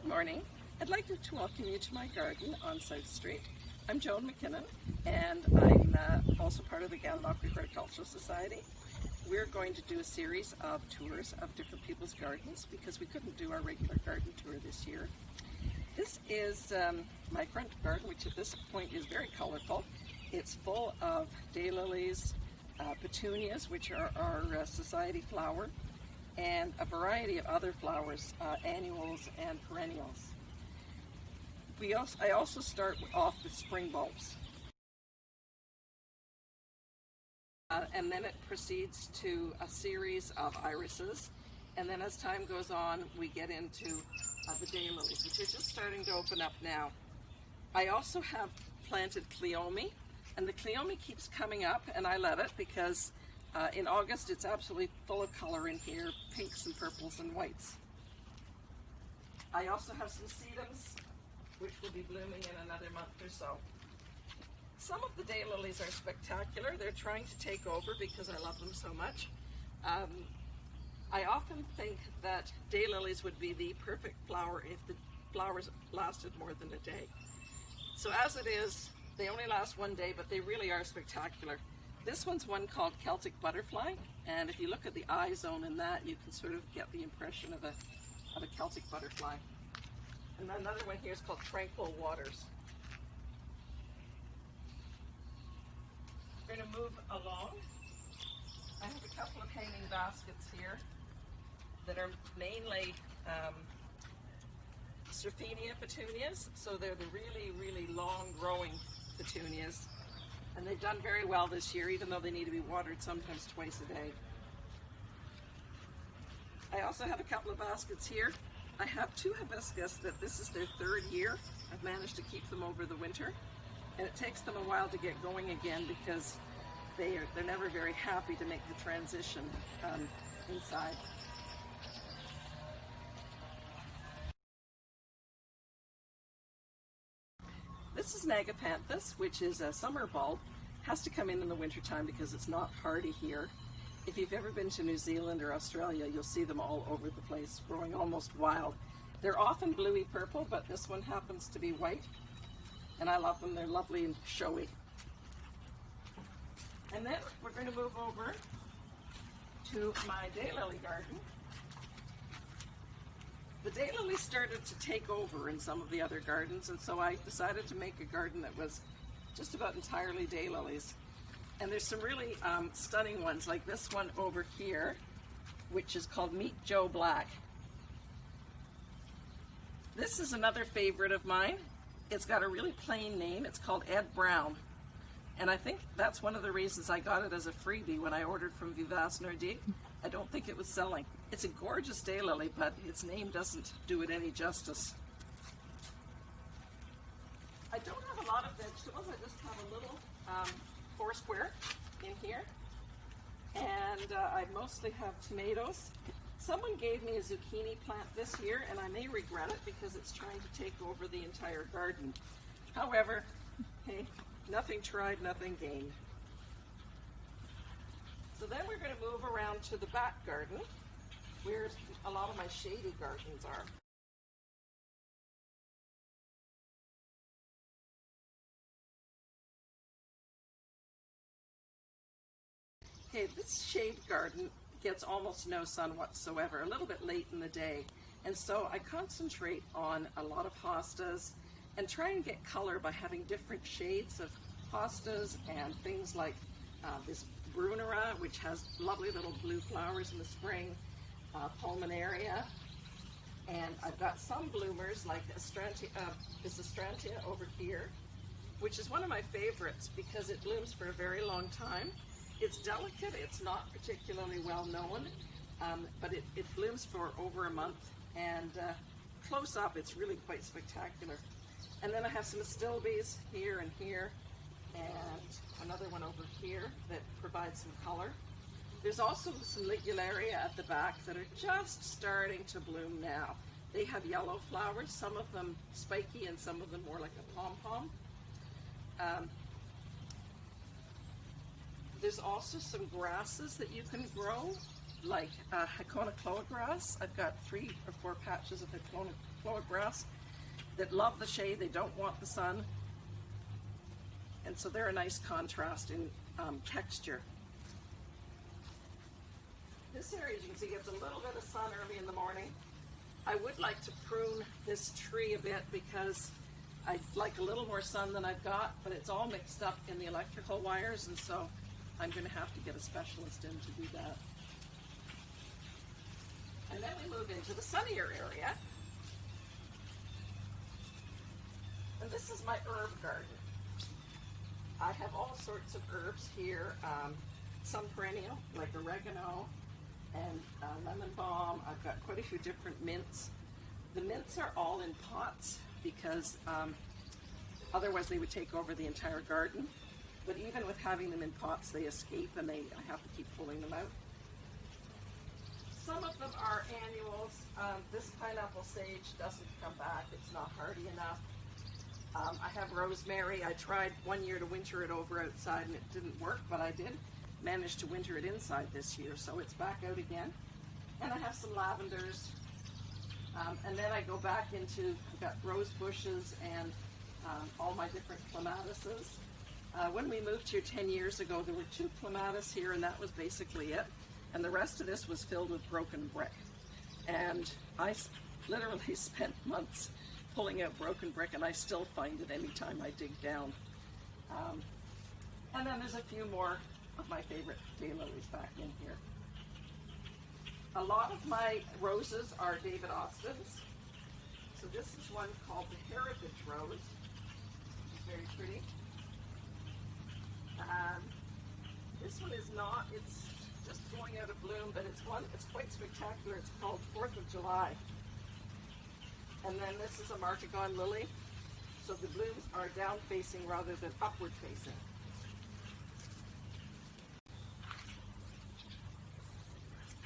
Good morning. I'd like to welcome you to my garden on South Street. I'm Joan MacKinnon, and I'm also part of the Gananoque Horticultural Society. We're going to do a series of tours of different people's gardens because we couldn't do our regular garden tour this year. This is my front garden, which at this point is very colorful. It's full of daylilies, petunias, which are our society flower, and a variety of other flowers, annuals and perennials. I also start off with spring bulbs. And then it proceeds to a series of irises. And then as time goes on, we get into the daylilies, which are just starting to open up now. I also have planted cleome, and the cleome keeps coming up, and I love it because in August it's absolutely full of color in here, pinks and purples and whites. I also have some sedums, which will be blooming in another month or so. Some of the daylilies are spectacular. They're trying to take over because I love them so much. I often think that daylilies would be the perfect flower if the flowers lasted more than a day. So as it is, they only last one day, but they really are spectacular. This one's one called Celtic Butterfly, and if you look at the eye zone in that, you can sort of get the impression of a Celtic butterfly. And another one here is called Tranquil Waters. We're going to move along. I have a couple of hanging baskets here that are mainly Surfenia petunias. So they're the really, really long growing petunias. And they've done very well this year, even though they need to be watered sometimes twice a day. I also have a couple of baskets here. I have two hibiscus that this is their third year. I've managed to keep them over the winter. And it takes them a while to get going again because they're never very happy to make the transition inside. This is Nagapanthus, which is a summer bulb. Has to come in the wintertime because it's not hardy here. If you've ever been to New Zealand or Australia, you'll see them all over the place, growing almost wild. They're often bluey purple, but this one happens to be white. And I love them. They're lovely and showy. And then we're going to move over to my daylily garden. The daylilies started to take over in some of the other gardens, and so I decided to make a garden that was just about entirely daylilies. And there's some really stunning ones, like this one over here, which is called Meet Joe Black. This is another favorite of mine. It's got a really plain name. It's called Ed Brown. And I think that's one of the reasons I got it as a freebie when I ordered from Vivace Nordique. I don't think it was selling. It's a gorgeous daylily, but its name doesn't do it any justice. I don't have a lot of vegetables. I just have a little foursquare in here. And I mostly have tomatoes. Someone gave me a zucchini plant this year, and I may regret it because it's trying to take over the entire garden. However, hey, nothing tried, nothing gained. So then we're going to move around to the back garden, where a lot of my shady gardens are. Okay, this shade garden gets almost no sun whatsoever, a little bit late in the day. And so I concentrate on a lot of hostas and try and get color by having different shades of hostas and things like this brunera, which has lovely little blue flowers in the spring, pulmonaria, and I've got some bloomers like this Astrantia over here, which is one of my favorites because it blooms for a very long time. It's delicate, it's not particularly well known, but it blooms for over a month, and close up it's really quite spectacular. And then I have some astilbes here and here, and another one over here that provides some color. There's also some ligularia at the back that are just starting to bloom now. They have yellow flowers, some of them spiky and some of them more like a pom-pom. There's also some grasses that you can grow, like Hacona cloa grass. I've got 3 or 4 patches of clover that love the shade, they don't want the sun. And so they're a nice contrast in texture. This area, as you can see, gets a little bit of sun early in the morning. I would like to prune this tree a bit because I'd like a little more sun than I've got, but it's all mixed up in the electrical wires, and so I'm going to have to get a specialist in to do that. And then we move into the sunnier area. And this is my herb garden. I have all sorts of herbs here, some perennial, like oregano and lemon balm. I've got quite a few different mints. The mints are all in pots because otherwise they would take over the entire garden. But even with having them in pots, they escape and I have to keep pulling them out. Some of them are annuals. This pineapple sage doesn't come back. It's not hardy enough. I have rosemary. I tried one year to winter it over outside and it didn't work, but I did manage to winter it inside this year, so it's back out again. And I have some lavenders. And then I go back into, I've got rose bushes and all my different clematises. When we moved here 10 years ago, there were 2 clematis here, and that was basically it. And the rest of this was filled with broken brick. And I literally spent months pulling out broken brick, and I still find it anytime I dig down. And then there's a few more of my favorite daylilies back in here. A lot of my roses are David Austin's. So this is one called the Heritage Rose. It's very pretty. This one is not, it's just going out of bloom, but it's quite spectacular. It's called 4th of July. And then this is a Marchagon Lily. So the blooms are down facing rather than upward facing.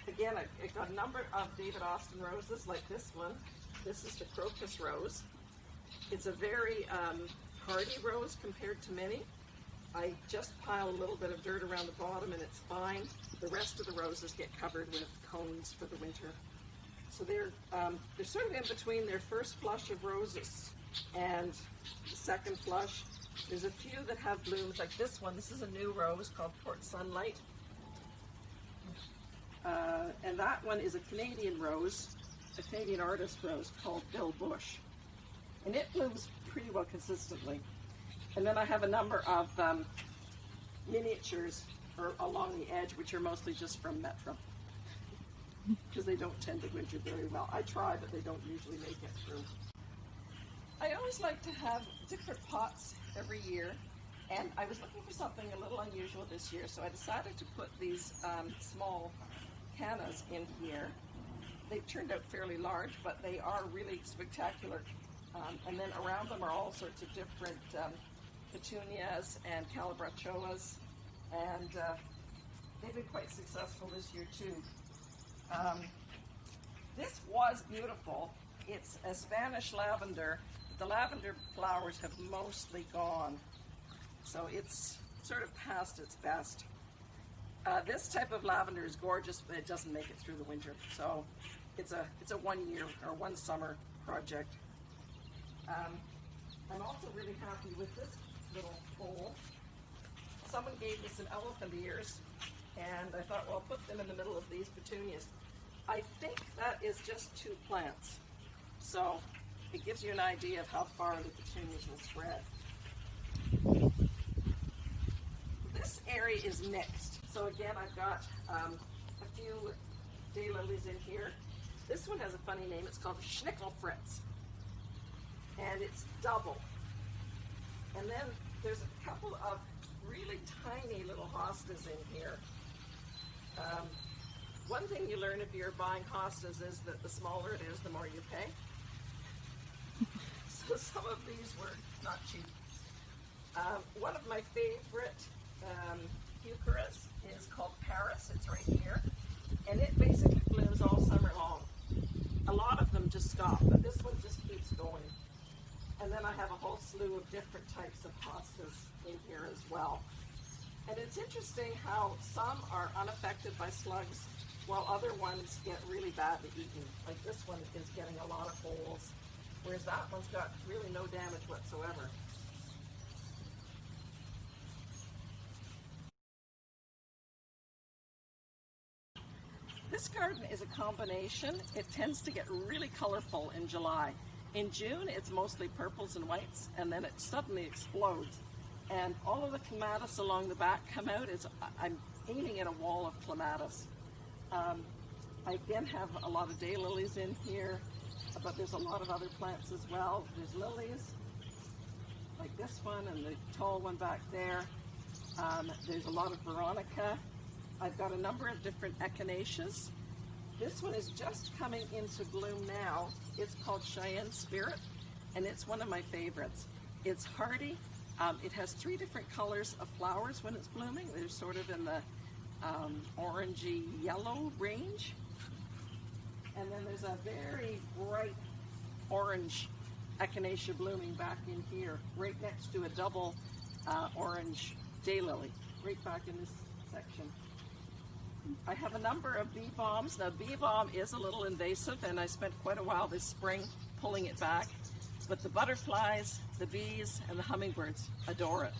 Again, I got a number of David Austin roses like this one. This is the Crocus Rose. It's a very hardy rose compared to many. I just pile a little bit of dirt around the bottom and it's fine. The rest of the roses get covered with cones for the winter. So they're sort of in between their first flush of roses and the second flush. There's a few that have blooms like this one. This is a new rose called Port Sunlight. And that one is a Canadian rose, a Canadian artist rose called Bill Bush. And it blooms pretty well consistently. And then I have a number of miniatures along the edge, which are mostly just from Metro, because they don't tend to winter very well. I try, but they don't usually make it through. I always like to have different pots every year, and I was looking for something a little unusual this year, so I decided to put these small cannas in here. They've turned out fairly large, but they are really spectacular. And then around them are all sorts of different petunias and calabrachoas, and they've been quite successful this year too. This was beautiful. It's a Spanish lavender. The lavender flowers have mostly gone, so it's sort of past its best. This type of lavender is gorgeous, but it doesn't make it through the winter, so it's a 1 year or 1 summer project. I'm also really happy with this little bowl. Someone gave me some elephant ears, and I thought, well, I'll put them in the middle of these petunias. I think that is just 2 plants, so it gives you an idea of how far the petunias will spread. This area is mixed. So again, I've got a few daylilies in here. This one has a funny name. It's called Schnickelfritz, and it's double. And then there's a couple of really tiny little hostas in here. One thing you learn if you're buying hostas is that the smaller it is, the more you pay. So some of these were not cheap. One of my favorite eucharis is called Paris. It's right here. And it basically blooms all summer long. A lot of them just stop, but this one just keeps going. And then I have a whole slew of different types of hostas in here as well. And it's interesting how some are unaffected by slugs, while other ones get really badly eaten. Like this one is getting a lot of holes. whereas that one's got really no damage whatsoever. This garden is a combination. It tends to get really colorful in July. In June, it's mostly purples and whites, and then it suddenly explodes. And all of the clematis along the back come out. I'm aiming at a wall of clematis. I again have a lot of daylilies in here, but there's a lot of other plants as well. There's lilies, like this one, and the tall one back there. There's a lot of veronica. I've got a number of different echinaceas. This one is just coming into bloom now. It's called Cheyenne Spirit, and it's one of my favorites. It's hardy. It has 3 different colors of flowers when it's blooming. They're sort of in the orangey yellow range. And then there's a very bright orange echinacea blooming back in here, right next to a double orange daylily, right back in this section. I have a number of bee balms. Now, bee balm is a little invasive, and I spent quite a while this spring pulling it back. But the butterflies, the bees, and the hummingbirds adore it.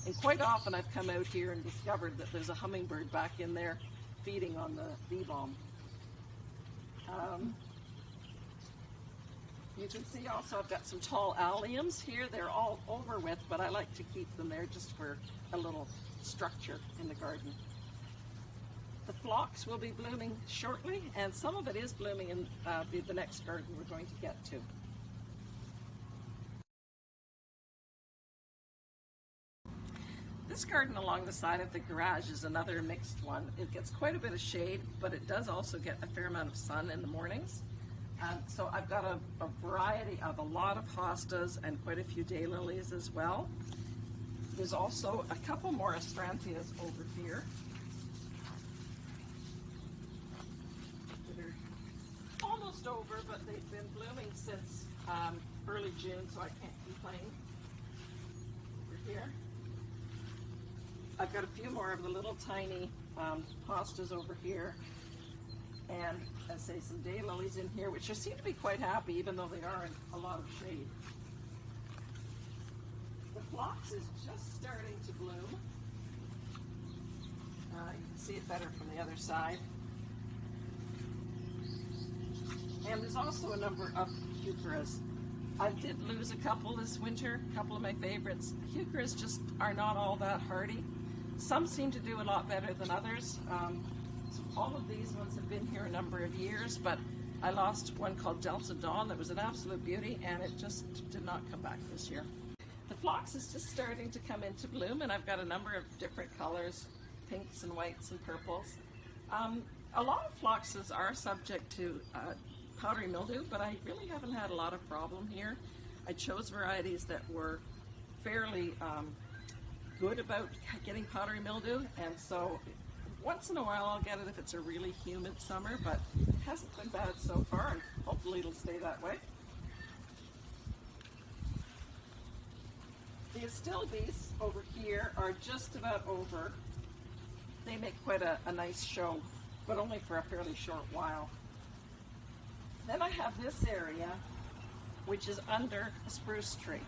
And quite often I've come out here and discovered that there's a hummingbird back in there feeding on the bee balm. You can see also I've got some tall alliums here. They're all over with, but I like to keep them there just for a little structure in the garden. The phlox will be blooming shortly, and some of it is blooming in the next garden we're going to get to. This garden along the side of the garage is another mixed one. It gets quite a bit of shade, but it does also get a fair amount of sun in the mornings. So I've got a variety of a lot of hostas and quite a few daylilies as well. There's also a couple more astrantias over here that are almost over, but they've been blooming since early June, so I can't complain. Over here, I've got a few more of the little tiny hostas over here, and I say some daylilies in here, which seem to be quite happy, even though they are in a lot of shade. The phlox is just starting to bloom. You can see it better from the other side. And there's also a number of heucheras. I did lose a couple this winter, a couple of my favorites. Heucheras just are not all that hardy. Some seem to do a lot better than others. All of these ones have been here a number of years, but I lost one called Delta Dawn that was an absolute beauty, and it just did not come back this year. The phlox is just starting to come into bloom, and I've got a number of different colors, pinks and whites and purples. A lot of phloxes are subject to powdery mildew, but I really haven't had a lot of problem here. I chose varieties that were fairly good about getting powdery mildew, and so once in a while I'll get it if it's a really humid summer, but it hasn't been bad so far, and hopefully it'll stay that way. The astilbes over here are just about over. They make quite a nice show, but only for a fairly short while. Then I have this area, which is under a spruce tree.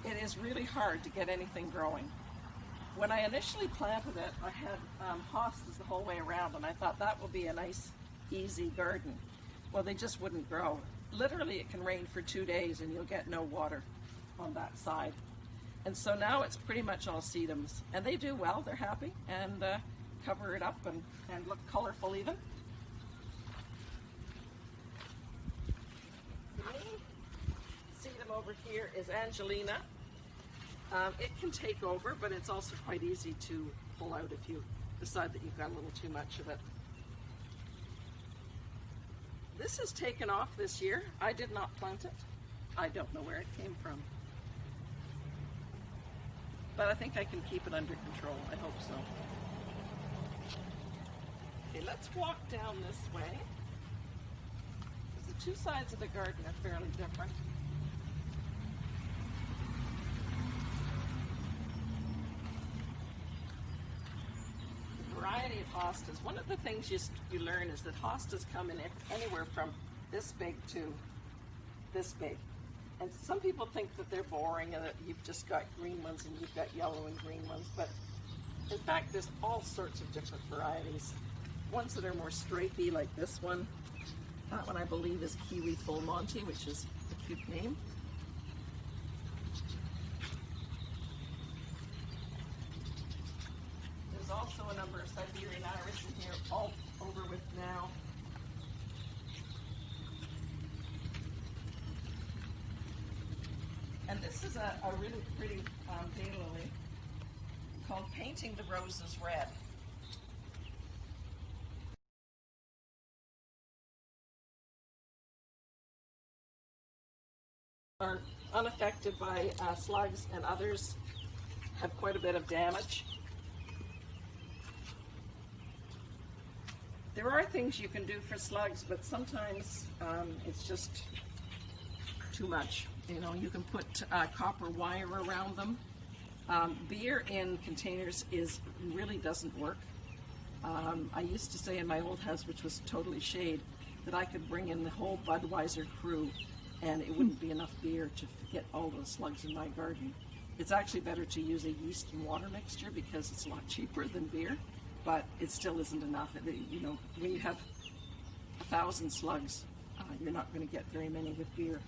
It is really hard to get anything growing. When I initially planted it, I had hostas the whole way around, and I thought that would be a nice, easy garden. Well, they just wouldn't grow. Literally, it can rain for 2 days and you'll get no water on that side. And so now it's pretty much all sedums. And they do well, they're happy, and cover it up and look colorful even. The main sedum over here is Angelina. It can take over, but it's also quite easy to pull out if you decide that you've got a little too much of it. This has taken off this year. I did not plant it. I don't know where it came from. But I think I can keep it under control. I hope so. Okay, let's walk down this way. The two sides of the garden are fairly different. Variety of hostas. One of the things you learn is that hostas come in anywhere from this big to this big. And some people think that they're boring and that you've just got green ones and you've got yellow and green ones, but in fact there's all sorts of different varieties. Ones that are more stripy, like this one. That one I believe is Kiwi Full Monty, which is a cute name. There's also a number of Siberian iris in here, all over with now. And this is a really pretty daylily called Painting the Roses Red. Are unaffected by slugs, and others have quite a bit of damage. There are things you can do for slugs, but sometimes it's just too much. You know, you can put copper wire around them. Beer in containers really doesn't work. I used to say in my old house, which was totally shade, that I could bring in the whole Budweiser crew and it wouldn't be enough beer to get all those slugs in my garden. It's actually better to use a yeast and water mixture because it's a lot cheaper than beer, but it still isn't enough. You know, when you have 1,000 slugs, you're not going to get very many with beer.